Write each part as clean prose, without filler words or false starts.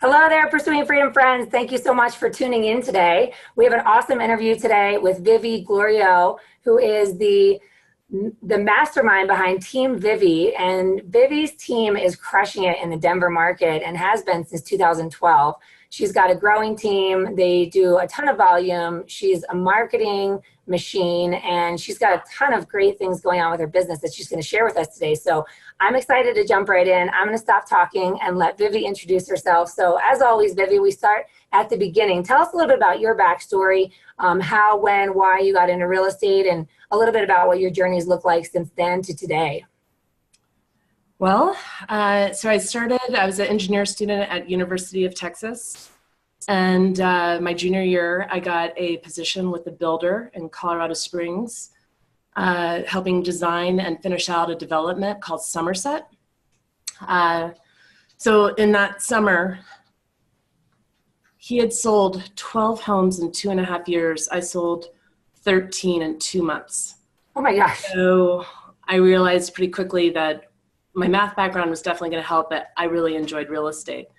Hello there, Pursuing Freedom friends. Thank you so much for tuning in today. We have an awesome interview today with Vivi Gloriod, who is the mastermind behind Team Vivi. And Vivi's team is crushing it in the Denver market and has been since 2012. She's got a growing team. They do a ton of volume. She's a marketing machine, and she's got a ton of great things going on with her business that she's going to share with us today. So I'm excited to jump right in. I'm going to stop talking and let Vivi introduce herself. So as always, Vivi, we start at the beginning. Tell us a little bit about your backstory, how, when, why you got into real estate, and a little bit about what your journeys look like since then to today. Well, so I was an engineer student at University of Texas. And my junior year, I got a position with a builder in Colorado Springs, helping design and finish out a development called Somerset. So in that summer, he had sold 12 homes in 2.5 years. I sold 13 in 2 months. Oh my gosh. So I realized pretty quickly that my math background was definitely going to help, but I really enjoyed real estate.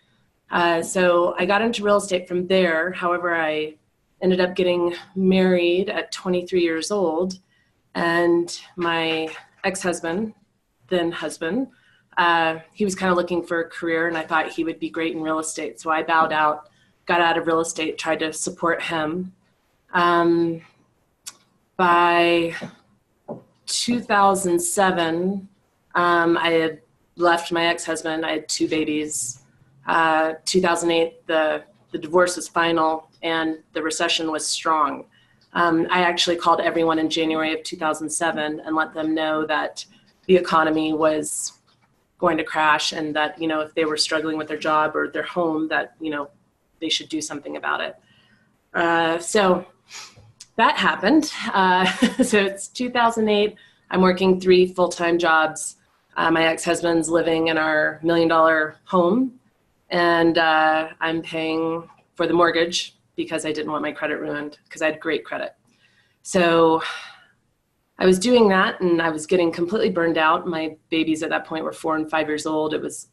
So I got into real estate from there. However, I ended up getting married at 23 years old, and my ex-husband, then husband, he was kind of looking for a career, and I thought he would be great in real estate. So I bowed out, got out of real estate, tried to support him. By 2007, I had left my ex-husband. I had 2 babies. 2008, the divorce was final and the recession was strong. I actually called everyone in January of 2007 and let them know that the economy was going to crash, and that, if they were struggling with their job or their home, that, they should do something about it. So that happened. So it's 2008. I'm working 3 full-time jobs. My ex-husband's living in our $1 million home. And I'm paying for the mortgage because I didn't want my credit ruined, because I had great credit. So I was doing that, and I was getting completely burned out. My babies at that point were 4 and 5 years old. It was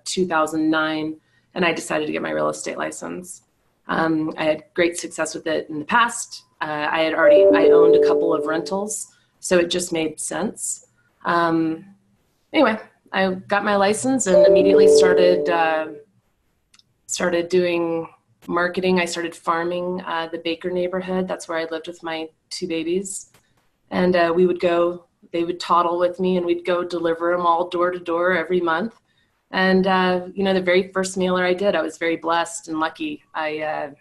2009, and I decided to get my real estate license. I had great success with it in the past. I owned a couple of rentals, so it just made sense. Anyway, I got my license and immediately started doing marketing. I started farming the Baker neighborhood. That's where I lived with my 2 babies. And they would toddle with me, and we'd go deliver them all door to door every month. And, the very first mailer I did, I was very blessed and lucky. I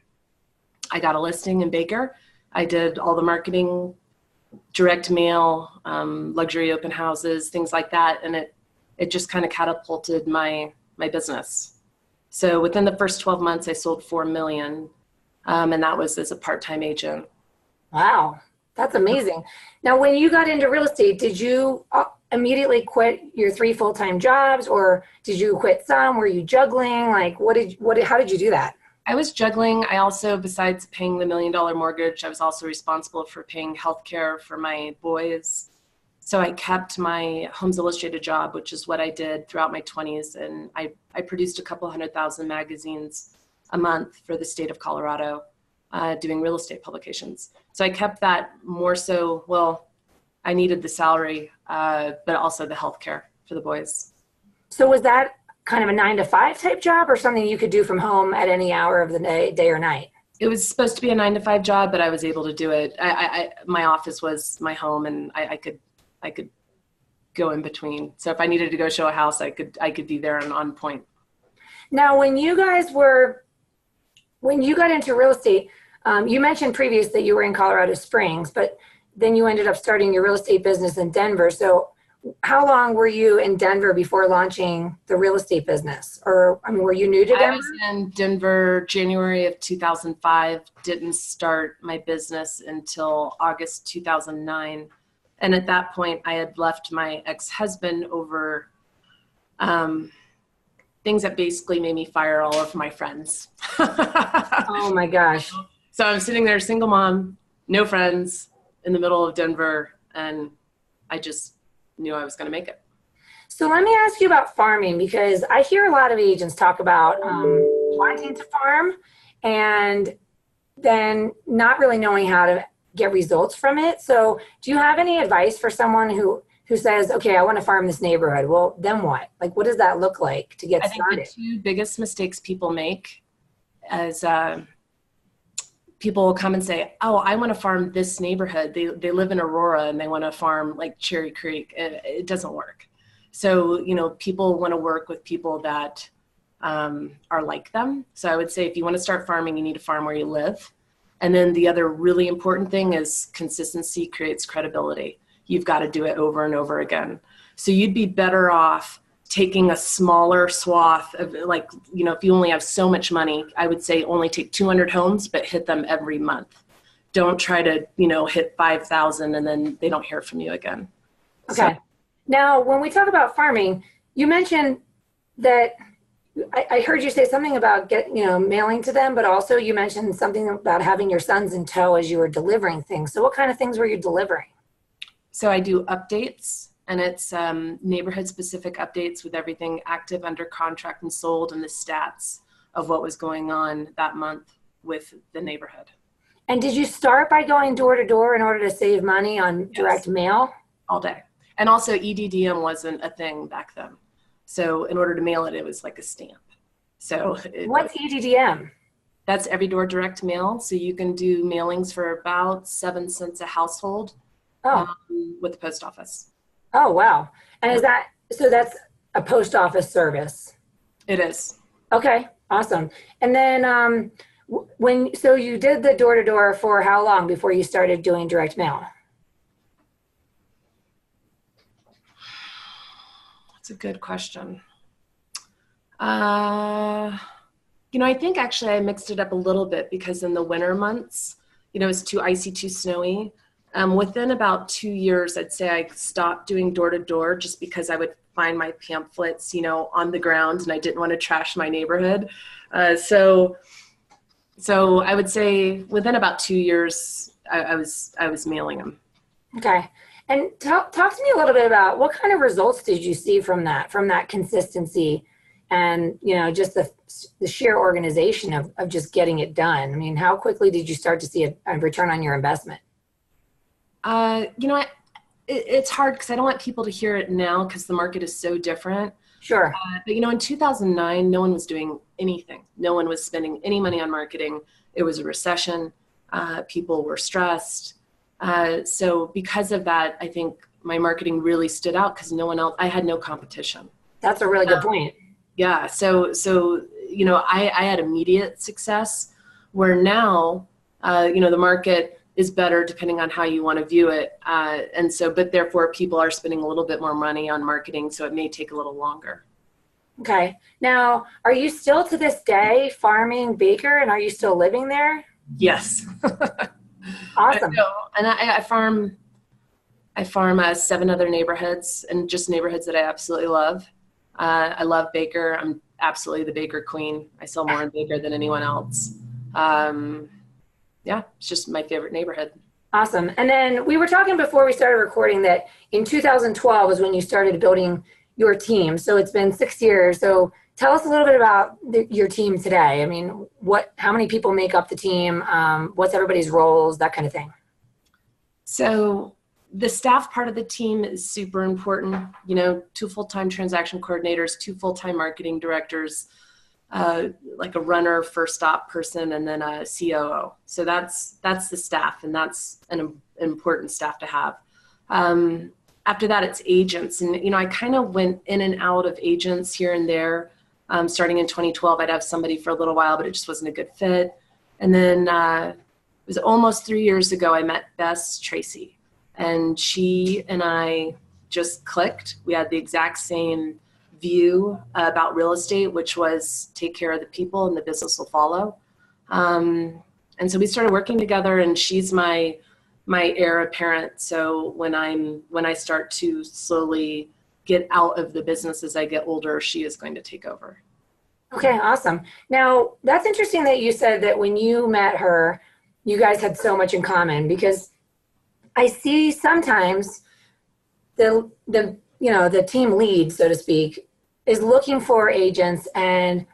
got a listing in Baker. I did all the marketing, direct mail, luxury open houses, things like that. And it just kind of catapulted my business. So within the first 12 months, I sold $4 million, and that was as a part-time agent. Wow, that's amazing. Now, when you got into real estate, did you immediately quit your 3 full-time jobs, or did you quit some? Were you juggling? Like, how did you do that? I was juggling. I also, besides paying the $1 million mortgage, I was also responsible for paying healthcare for my boys. So I kept my Homes Illustrated job, which is what I did throughout my 20s. And I produced a couple 100,000 magazines a month for the state of Colorado, doing real estate publications. So I kept that more so, well, I needed the salary, but also the healthcare for the boys. So was that kind of a 9-to-5 type job, or something you could do from home at any hour of the day or night? It was supposed to be a 9-to-5 job, but I was able to do it. My office was my home, and I could go in between. So if I needed to go show a house, I could be there and on point. Now, when you got into real estate, you mentioned previous that you were in Colorado Springs, but then you ended up starting your real estate business in Denver. So how long were you in Denver before launching the real estate business? Or, were you new to Denver? I was in Denver January of 2005, didn't start my business until August 2009. And at that point, I had left my ex-husband over things that basically made me fire all of my friends. Oh my gosh. So I'm sitting there, single mom, no friends, in the middle of Denver, and I just knew I was going to make it. So let me ask you about farming, because I hear a lot of agents talk about, wanting to farm and then not really knowing how to get results from it. So do you have any advice for someone who says, okay, I want to farm this neighborhood? Well, then what? Like, what does that look like to get started? I think the two biggest mistakes people make is people will come and say, oh, I want to farm this neighborhood. They live in Aurora and they want to farm like Cherry Creek. It doesn't work. So, people want to work with people that are like them. So I would say if you want to start farming, you need to farm where you live. And then the other really important thing is consistency creates credibility. You've got to do it over and over again. So you'd be better off taking a smaller swath of if you only have so much money, I would say only take 200 homes, but hit them every month. Don't try to, hit 5,000 and then they don't hear from you again. Okay. So, now, when we talk about farming, you mentioned that I heard you say something about mailing to them, but also you mentioned something about having your sons in tow as you were delivering things. So what kind of things were you delivering? So I do updates, and it's neighborhood specific updates with everything active, under contract, and sold, and the stats of what was going on that month with the neighborhood. And did you start by going door to door in order to save money on direct mail? All day. And also EDDM wasn't a thing back then. So in order to mail it, it was like a stamp. So what's EDDM? That's every door direct mail. So you can do mailings for about 7 cents a household with the post office. Oh, wow. And that's a post office service? It is. Okay, awesome. And then so you did the door to door for how long before you started doing direct mail? That's a good question. I think actually I mixed it up a little bit because in the winter months, it's too icy, too snowy. Within about 2 years, I'd say I stopped doing door to door just because I would find my pamphlets, on the ground, and I didn't want to trash my neighborhood. So I would say within about 2 years, I was mailing them. Okay. And talk to me a little bit about what kind of results did you see from that consistency and, just the sheer organization of just getting it done? I mean, how quickly did you start to see a return on your investment? It's hard because I don't want people to hear it now because the market is so different. Sure. But, in 2009, no one was doing anything. No one was spending any money on marketing. It was a recession. People were stressed. So because of that, I think my marketing really stood out because no one else, I had no competition. That's a really good point. Yeah. So, I had immediate success where now, the market is better depending on how you want to view it. But therefore people are spending a little bit more money on marketing. So it may take a little longer. Okay. Now, are you still to this day farming Baker, and are you still living there? Yes. Awesome. And I farm 7 other neighborhoods, and just neighborhoods that I absolutely love. I love Baker. I'm absolutely the Baker queen. I sell more in Baker than anyone else. It's just my favorite neighborhood. Awesome. And then we were talking before we started recording that in 2012 was when you started building your team. So it's been 6 years. So tell us a little bit about your team today. I mean, how many people make up the team? What's everybody's roles, that kind of thing? So the staff part of the team is super important. 2 full-time transaction coordinators, 2 full-time marketing directors, like a runner, first stop person, and then a COO. So that's the staff, and that's an important staff to have. After that, it's agents. And, I kind of went in and out of agents here and there. Starting in 2012, I'd have somebody for a little while, but it just wasn't a good fit. And then it was almost 3 years ago, I met Bess Tracy, and she and I just clicked. We had the exact same view about real estate, which was take care of the people and the business will follow. And so we started working together, and she's my heir apparent. So when I start to slowly get out of the business as I get older, she is going to take over. Okay, awesome. Now, that's interesting that you said that when you met her, you guys had so much in common, because I see sometimes the team lead, so to speak, is looking for agents, and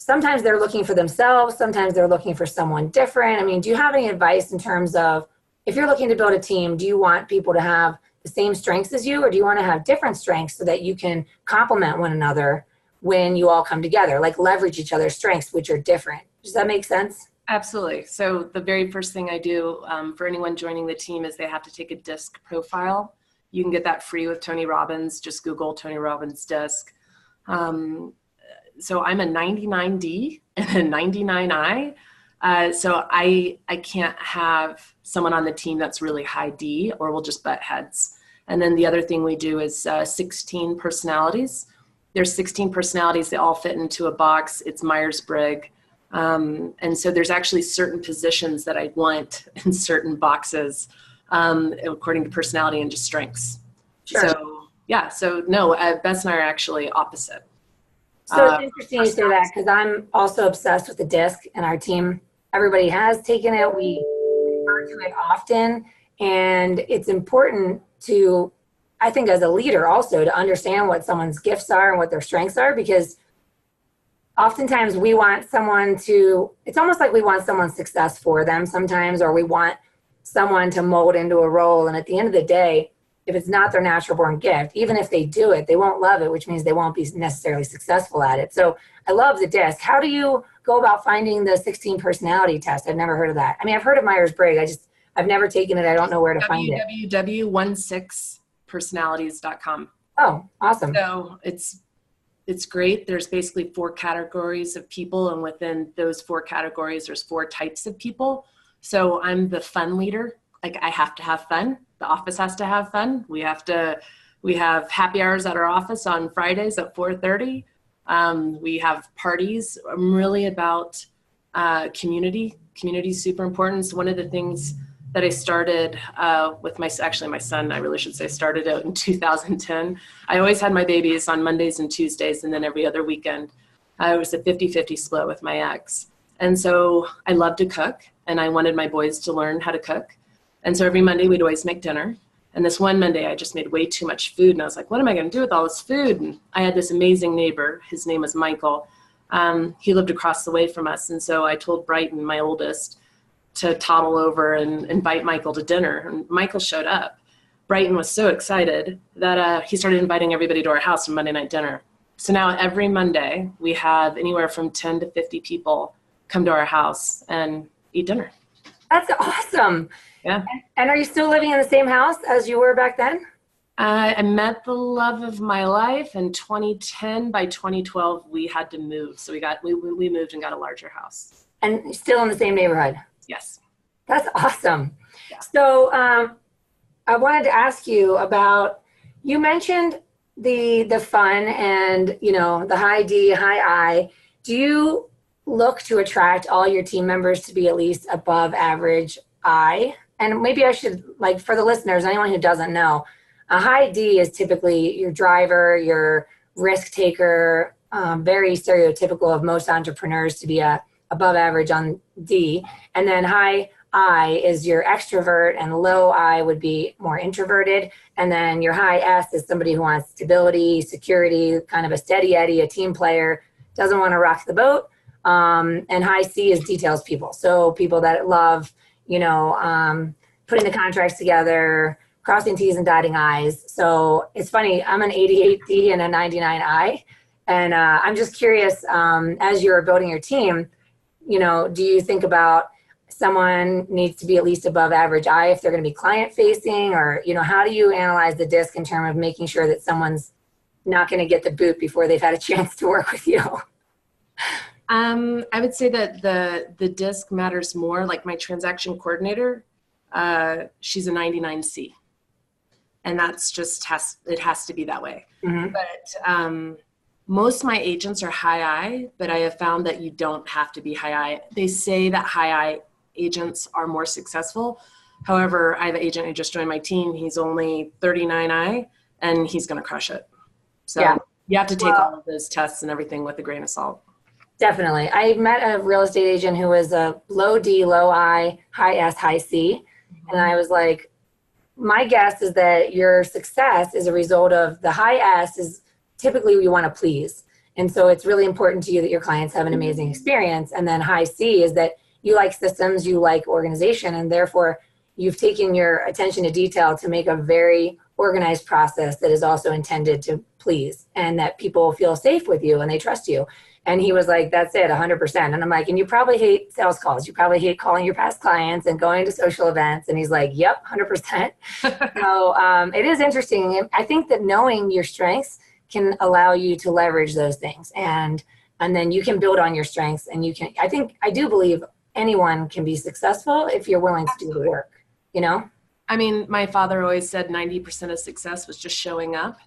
sometimes they're looking for themselves, sometimes they're looking for someone different. I mean, do you have any advice in terms of, if you're looking to build a team, do you want people to have the same strengths as you, or do you want to have different strengths so that you can complement one another when you all come together, like leverage each other's strengths, which are different? Does that make sense? Absolutely. So the very first thing I do for anyone joining the team is they have to take a DISC profile. You can get that free with Tony Robbins. Just Google Tony Robbins DISC. So I'm a 99D and a 99I. So I can't have someone on the team that's really high D, or we'll just butt heads. And then the other thing we do is 16 personalities. There's 16 personalities. They all fit into a box. It's Myers-Briggs. And so there's actually certain positions that I want in certain boxes according to personality and just strengths. Sure. So yeah, so no, Bess and I are actually opposite. So it's interesting you say that, because I'm also obsessed with the DISC, and our team, everybody has taken it. We refer to it often, and it's important to, I think as a leader also, to understand what someone's gifts are and what their strengths are, because oftentimes we want someone to, it's almost like we want someone's success for them sometimes, or we want someone to mold into a role. And at the end of the day, if it's not their natural born gift, even if they do it, they won't love it, which means they won't be necessarily successful at it. So I love the DISC. How do you go about finding the 16 personality test? I've never heard of that. I mean, I've heard of Myers-Briggs. I've never taken it. I don't know where to find it. www.16personalities.com. Oh, awesome. So it's great. There's basically 4 categories of people, and within those 4 categories, there's 4 types of people. So I'm the fun leader. Like, I have to have fun. The office has to have fun. We have happy hours at our office on Fridays at 4:30. We have parties. I'm really about community. Community is super important. So one of the things that I started with my son, I really should say, started out in 2010. I always had my babies on Mondays and Tuesdays, and then every other weekend. It was a 50-50 split with my ex. And so I love to cook, and I wanted my boys to learn how to cook. And so every Monday we'd always make dinner. And this one Monday I just made way too much food. And I was like, what am I going to do with all this food? And I had this amazing neighbor. His name was Michael. He lived across the way from us. And so I told Brighton, my oldest, to toddle over and invite Michael to dinner. And Michael showed up. Brighton was so excited that he started inviting everybody to our house for Monday night dinner. So now every Monday we have anywhere from 10 to 50 people come to our house and eat dinner. That's awesome. Yeah. And are you still living in the same house as you were back then? I met the love of my life in 2010. By 2012, we had to move. So we moved and got a larger house. And still in the same neighborhood? Yes. That's awesome. Yeah. So I wanted to ask you about, you mentioned the fun and, the high D, high I. Do you look to attract all your team members to be at least above average I? And maybe I should, for the listeners, anyone who doesn't know, a high D is typically your driver, your risk taker, very stereotypical of most entrepreneurs to be above average on D. And then high I is your extrovert, and low I would be more introverted. And then your high S is somebody who wants stability, security, kind of a steady Eddie, a team player, doesn't want to rock the boat. And high C is details people. So people that love, putting the contracts together, crossing T's and dotting I's. So it's funny, I'm an 88D and a 99I. And I'm just curious, as you're building your team, do you think about someone needs to be at least above average I if they're going to be client facing, or, how do you analyze the DISC in terms of making sure that someone's not going to get the boot before they've had a chance to work with you? I would say that the DISC matters more. Like my transaction coordinator, she's a 99C, and that's just it has to be that way. Mm-hmm. But most of my agents are high I, but I have found that you don't have to be high I. They say that high I agents are more successful. However, I have an agent who just joined my team. He's only 39I, and he's going to crush it. So yeah. You have to take all of those tests and everything with a grain of salt. Definitely. I met a real estate agent who was a low D, low I, high S, high C. Mm-hmm. And I was like, my guess is that your success is a result of the high S is typically you want to please. And so it's really important to you that your clients have an amazing experience. And then high C is that you like systems, you like organization, and therefore you've taken your attention to detail to make a very organized process that is also intended to please, and that people feel safe with you and they trust you. And he was like, that's it, 100%. And I'm like, and you probably hate sales calls. You probably hate calling your past clients and going to social events. And he's like, yep, 100%. So it is interesting. I think that knowing your strengths can allow you to leverage those things. And then you can build on your strengths, and I do believe anyone can be successful if you're willing to do the work, you know? I mean, my father always said 90% of success was just showing up.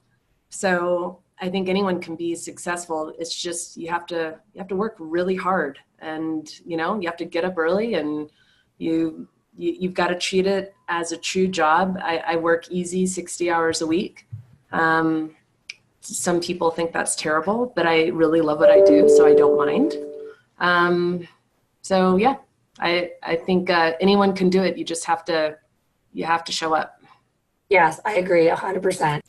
So I think anyone can be successful. It's just, you have to work really hard, and, you know, you have to get up early, and you've got to treat it as a true job. I work easy 60 hours a week. Some people think that's terrible, but I really love what I do, so I don't mind. So yeah, I think anyone can do it. You just have to show up. Yes, I agree 100%.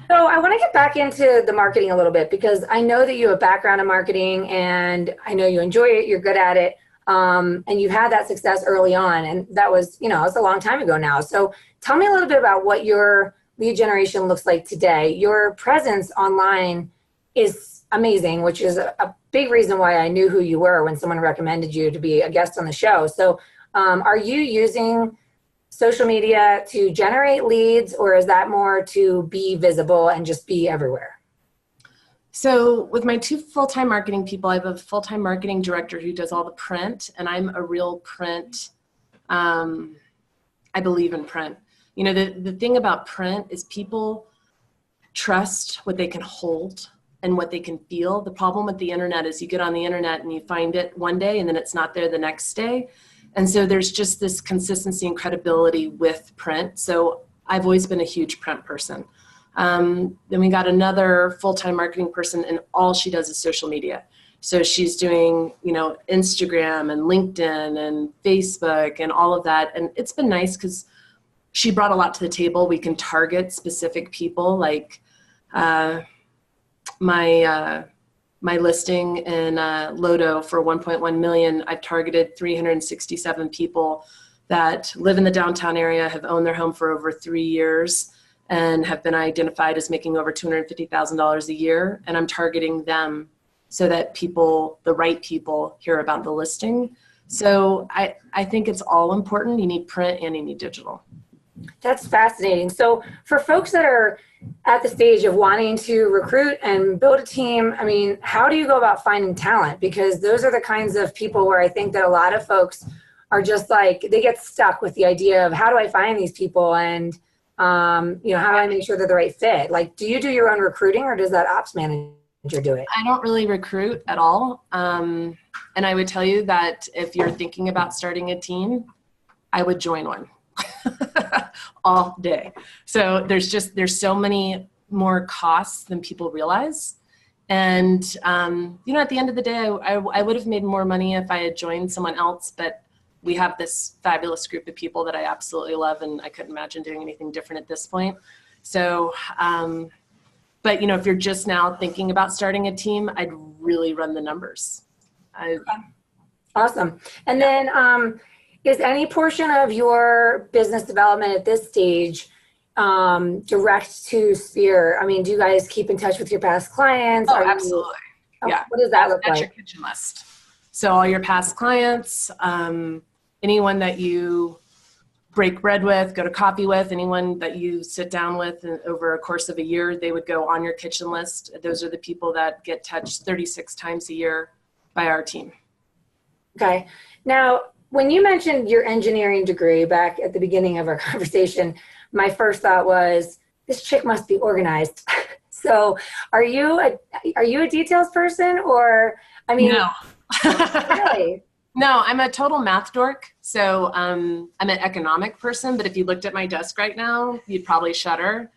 So I want to get back into the marketing a little bit, because I know that you have a background in marketing, and I know you enjoy it, you're good at it, and you've had that success early on, and that was, you know, it's a long time ago now. So tell me a little bit about what your lead generation looks like today. Your presence online is amazing, which is a big reason why I knew who you were when someone recommended you to be a guest on the show. So are you using social media to generate leads, or is that more to be visible and just be everywhere? So with my 2 full-time marketing people, I have a full-time marketing director who does all the print, and I'm a real print. I believe in print. You know, the thing about print is people trust what they can hold and what they can feel. The problem with the internet is you get on the internet and you find it one day and then it's not there the next day. And so there's just this consistency and credibility with print. So I've always been a huge print person. Then we got another full-time marketing person, and all she does is social media. So she's doing, you know, Instagram and LinkedIn and Facebook and all of that. And it's been nice because she brought a lot to the table. We can target specific people, like my listing in Lodo for 1.1 million. I've targeted 367 people that live in the downtown area, have owned their home for over 3 years, and have been identified as making over $250,000 a year. And I'm targeting them so that people, the right people, hear about the listing. So I think it's all important. You need print and you need digital. That's fascinating. So for folks that are at the stage of wanting to recruit and build a team, I mean, how do you go about finding talent? Because those are the kinds of people where I think that a lot of folks are just like, they get stuck with the idea of, how do I find these people? And, you know, how do I make sure they're the right fit? Like, do you do your own recruiting, or does that ops manager do it? I don't really recruit at all. And I would tell you that if you're thinking about starting a team, I would join one. All day. So there's so many more costs than people realize. And, you know, at the end of the day, I would have made more money if I had joined someone else, but we have this fabulous group of people that I absolutely love, and I couldn't imagine doing anything different at this point. So, but, you know, if you're just now thinking about starting a team, I'd really run the numbers. Awesome. And then, is any portion of your business development at this stage direct to Sphere? I mean, do you guys keep in touch with your past clients? Oh, absolutely. Yeah. What does that look That's like? your kitchen list. So all your past clients, anyone that you break bread with, go to coffee with, anyone that you sit down with over a course of a year, they would go on your kitchen list. Those are the people that get touched 36 times a year by our team. Okay. Now, when you mentioned your engineering degree back at the beginning of our conversation, my first thought was, this chick must be organized. So are you a details person, or, I mean, no. Really? No, I'm a total math dork. So I'm an economic person, but if you looked at my desk right now, you'd probably shudder.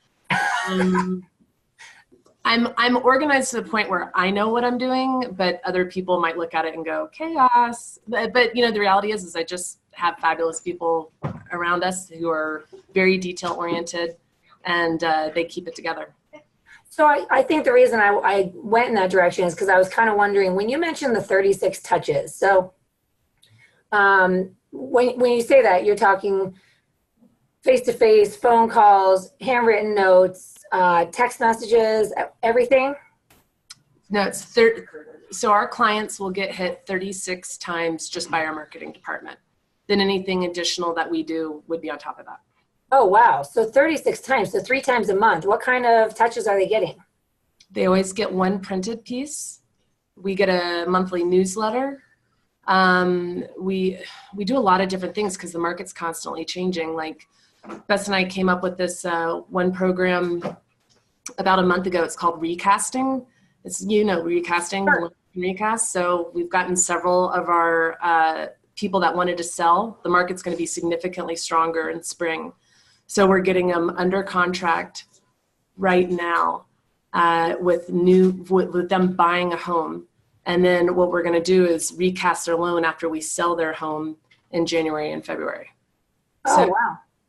I'm organized to the point where I know what I'm doing, but other people might look at it and go, chaos. But you know, the reality is I just have fabulous people around us who are very detail oriented, and they keep it together. So I think the reason I went in that direction is because I was kind of wondering when you mentioned the 36 touches. So when you say that, you're talking face-to-face, phone calls, handwritten notes, text messages, everything? No, it's 30. So our clients will get hit 36 times just by our marketing department. Then anything additional that we do would be on top of that. Oh, wow. So 36 times, so 3 times a month. What kind of touches are they getting? They always get one printed piece. We get a monthly newsletter. We do a lot of different things because the market's constantly changing. Like Bess and I came up with this one program about a month ago. It's called recasting. It's, recasting, Sure. recast. So we've gotten several of our people that wanted to sell. The market's going to be significantly stronger in spring. So we're getting them under contract right now with them buying a home. And then what we're going to do is recast their loan after we sell their home in January and February. Oh,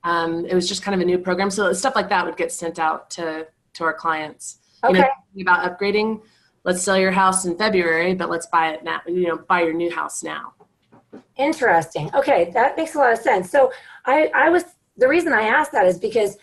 wow. It was just kind of a new program. So stuff like that would get sent out to our clients. Okay. About upgrading, let's sell your house in February, but let's buy it now, buy your new house now. Interesting. Okay, that makes a lot of sense. So the reason I asked that is because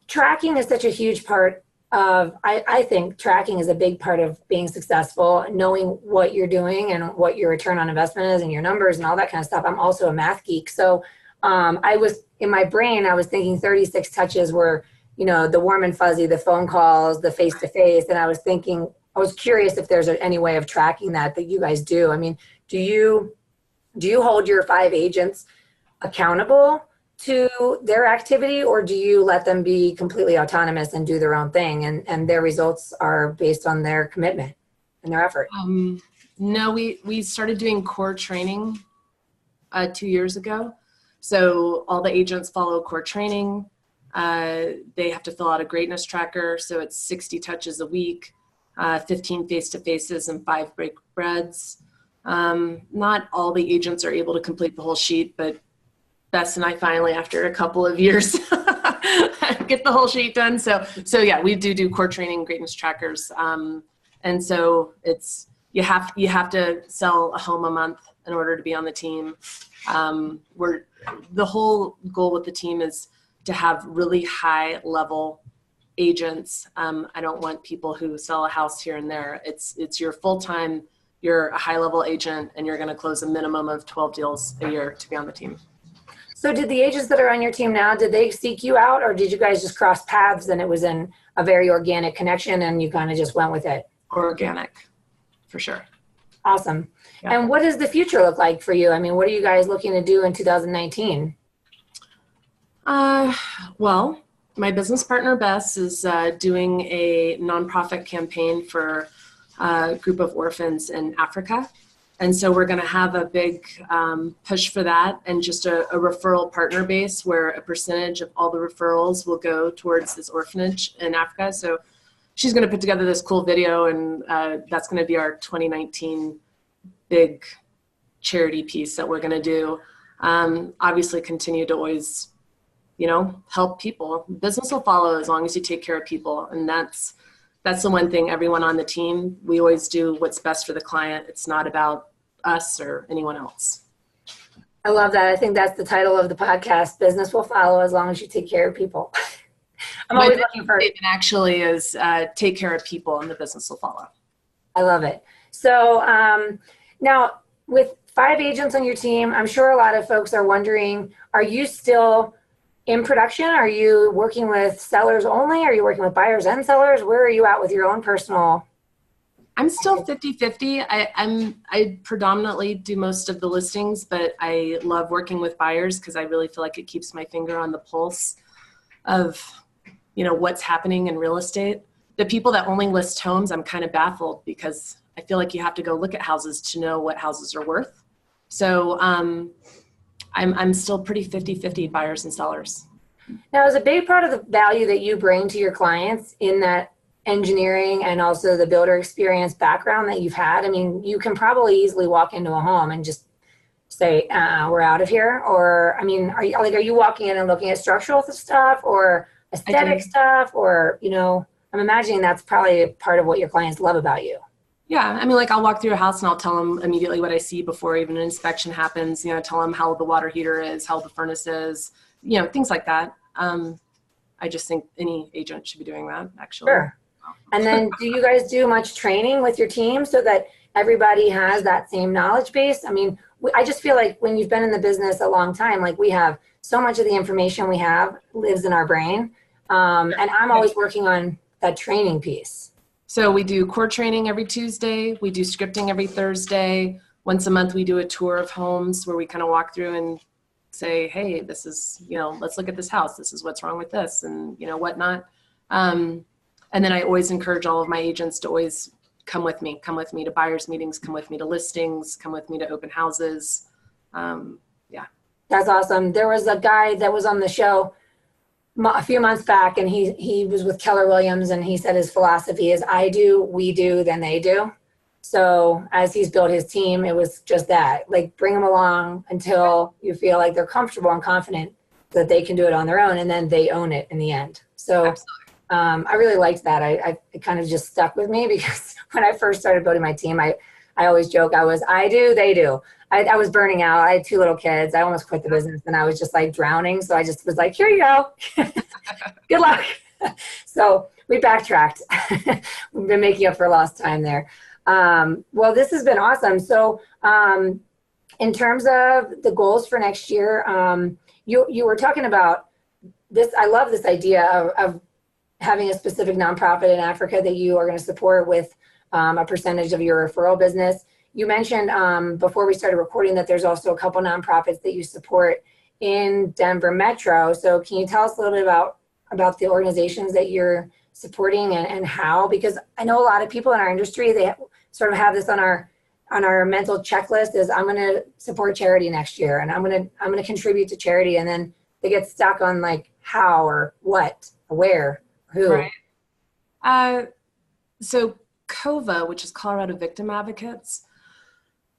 tracking is such a huge part of, I think tracking is a big part of being successful, knowing what you're doing and what your return on investment is and your numbers and all that kind of stuff. I'm also a math geek. So in my brain, I was thinking 36 touches were, the warm and fuzzy, the phone calls, the face-to-face. And I was curious if there's any way of tracking that you guys do. I mean, do you hold your 5 agents accountable to their activity, or do you let them be completely autonomous and do their own thing and their results are based on their commitment and their effort? No, we started doing core training 2 years ago. So all the agents follow core training. They have to fill out a greatness tracker. So it's 60 touches a week, 15 face-to-faces and 5 break breads. Not all the agents are able to complete the whole sheet, but Bess and I finally, after a couple of years, get the whole sheet done. So yeah, we do core training, greatness trackers. And so you have to sell a home a month in order to be on the team. The whole goal with the team is to have really high level agents. I don't want people who sell a house here and there. It's your full-time, you're a high level agent, and you're going to close a minimum of 12 deals a year to be on the team. So did the agents that are on your team now, did they seek you out, or did you guys just cross paths and it was in a very organic connection and you kind of just went with it? Organic, for sure. Awesome. Yeah. And what does the future look like for you? I mean, what are you guys looking to do in 2019? Well, my business partner, Bess, is doing a nonprofit campaign for a group of orphans in Africa. And so we're going to have a big push for that, and just a referral partner base where a percentage of all the referrals will go towards this orphanage in Africa. So she's going to put together this cool video, and that's going to be our 2019 big charity piece that we're going to do. Obviously continue to always, help people. Business will follow as long as you take care of people. And that's the one thing, everyone on the team, we always do what's best for the client. It's not about us or anyone else. I love that. I think that's the title of the podcast. Business will follow as long as you take care of people. I'm always looking for it. Actually is take care of people and the business will follow. I love it. So now with 5 agents on your team, I'm sure a lot of folks are wondering, are you still in production? Are you working with sellers only? Are you working with buyers and sellers? Where are you at with your own personal? I'm still 50-50. I predominantly do most of the listings, but I love working with buyers because I really feel like it keeps my finger on the pulse of, what's happening in real estate. The people that only list homes, I'm kind of baffled because I feel like you have to go look at houses to know what houses are worth. So I'm still pretty 50-50 buyers and sellers. Now, is a big part of the value that you bring to your clients in that engineering and also the builder experience background that you've had? I mean, you can probably easily walk into a home and just say, we're out of here. Or, I mean, are you walking in and looking at structural stuff or aesthetic stuff? Or, I'm imagining that's probably part of what your clients love about you. Yeah, I mean, like I'll walk through a house and I'll tell them immediately what I see before even an inspection happens. You know, tell them how the water heater is, how the furnace is, you know, things like that. I just think any agent should be doing that, actually. Sure. And then do you guys do much training with your team so that everybody has that same knowledge base? I mean, I just feel like when you've been in the business a long time, like we have so much of the information we have lives in our brain. And I'm always working on that training piece. So we do core training every Tuesday. We do scripting every Thursday. Once a month, we do a tour of homes where we kind of walk through and say, hey, this is, you know, let's look at this house. This is what's wrong with this and, you know, whatnot. And then I always encourage all of my agents to always come with me to buyers meetings, come with me to listings, come with me to open houses. Yeah. That's awesome. There was a guy that was on the show a few months back, and he was with Keller Williams, and he said his philosophy is I do, we do, then they do. So as he's built his team, it was just that, like bring them along until you feel like they're comfortable and confident that they can do it on their own, and then they own it in the end. So I really liked that. It kind of just stuck with me because when I first started building my team, I always joke I do, they do. I was burning out. I had 2 little kids. I almost quit the business and I was just like drowning. So I just was like, here you go. Good luck. So we backtracked. We've been making up for lost time there. Well, this has been awesome. So in terms of the goals for next year, you were talking about this. I love this idea of having a specific nonprofit in Africa that you are going to support with a percentage of your referral business. You mentioned before we started recording that there's also a couple nonprofits that you support in Denver Metro. So can you tell us a little bit about the organizations that you're supporting and how? Because I know a lot of people in our industry, they sort of have this on our mental checklist is I'm going to support charity next year and I'm going to contribute to charity, and then they get stuck on like how or what or where or who. Right. So COVA, which is Colorado Victim Advocates,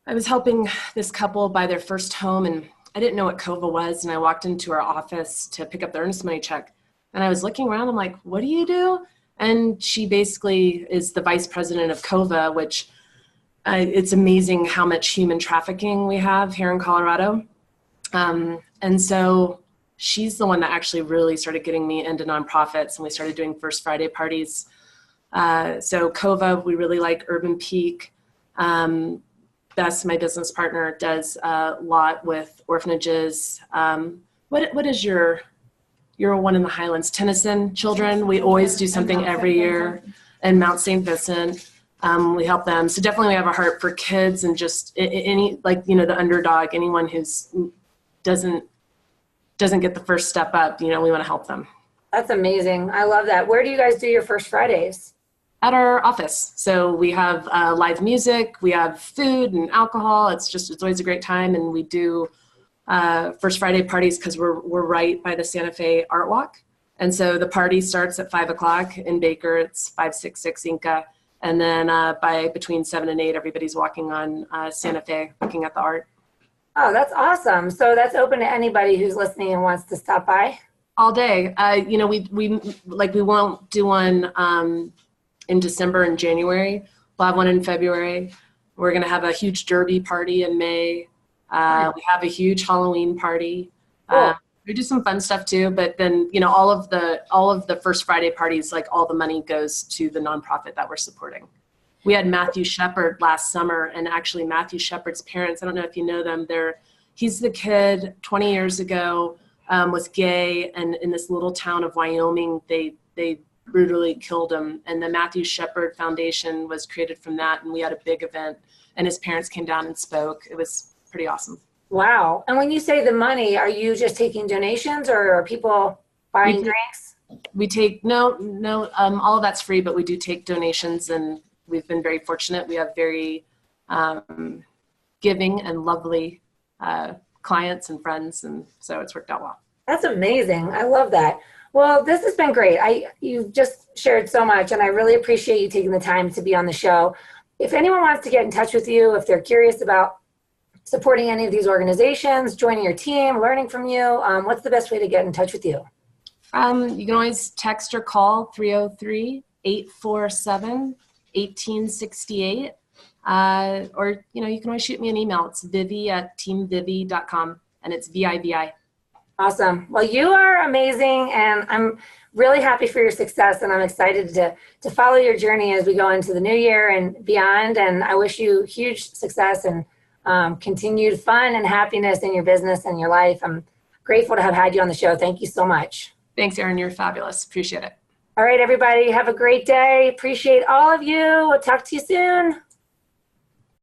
I was helping this couple buy their first home, and I didn't know what COVA was, and I walked into our office to pick up the earnest money check, and I was looking around, I'm like, what do you do? And she basically is the vice president of COVA, which it's amazing how much human trafficking we have here in Colorado. And so she's the one that actually really started getting me into nonprofits, and we started doing First Friday parties. So COVA, we really like Urban Peak. Bess, my business partner, does a lot with orphanages. What is your one in the Highlands? Tennyson children. We always do something every year. And Mount St. Vincent, we help them. So definitely we have a heart for kids and just any, like, you know, the underdog, anyone who's doesn't get the first step up, you know, we want to help them. That's amazing. I love that. Where do you guys do your First Fridays? At our office. So we have live music, we have food and alcohol. It's always a great time. And we do First Friday parties because we're right by the Santa Fe Art Walk. And so the party starts at 5 o'clock in Baker. It's 566 Inca. And then by between 7 and 8, everybody's walking on Santa Fe looking at the art. Oh, that's awesome. So that's open to anybody who's listening and wants to stop by? All day. You know, we won't do one in December and January. We'll have one in February. We're going to have a huge derby party in May. We have a huge Halloween party. Cool. We do some fun stuff too, but then, you know, all of the First Friday parties, like all the money goes to the nonprofit that we're supporting. We had Matthew Shepard last summer, and actually Matthew Shepard's parents, I don't know if you know them, he's the kid 20 years ago, was gay, and in this little town of Wyoming, they brutally killed him. And the Matthew Shepard Foundation was created from that. And we had a big event, and his parents came down and spoke. It was pretty awesome. Wow. And when you say the money, are you just taking donations, or are people buying drinks? We take, no, all of that's free, but we do take donations, and we've been very fortunate. We have very giving and lovely clients and friends. And so it's worked out well. That's amazing. I love that. Well, this has been great. You've just shared so much, and I really appreciate you taking the time to be on the show. If anyone wants to get in touch with you, if they're curious about supporting any of these organizations, joining your team, learning from you, what's the best way to get in touch with you? You can always text or call 303-888-8255. 847-1868. Or, you can always shoot me an email. It's vivi@teamvivi.com, and it's VIVI. Awesome. Well, you are amazing, and I'm really happy for your success, and I'm excited to follow your journey as we go into the new year and beyond. And I wish you huge success and continued fun and happiness in your business and your life. I'm grateful to have had you on the show. Thank you so much. Thanks, Erin. You're fabulous. Appreciate it. All right, everybody, have a great day. Appreciate all of you. We'll talk to you soon.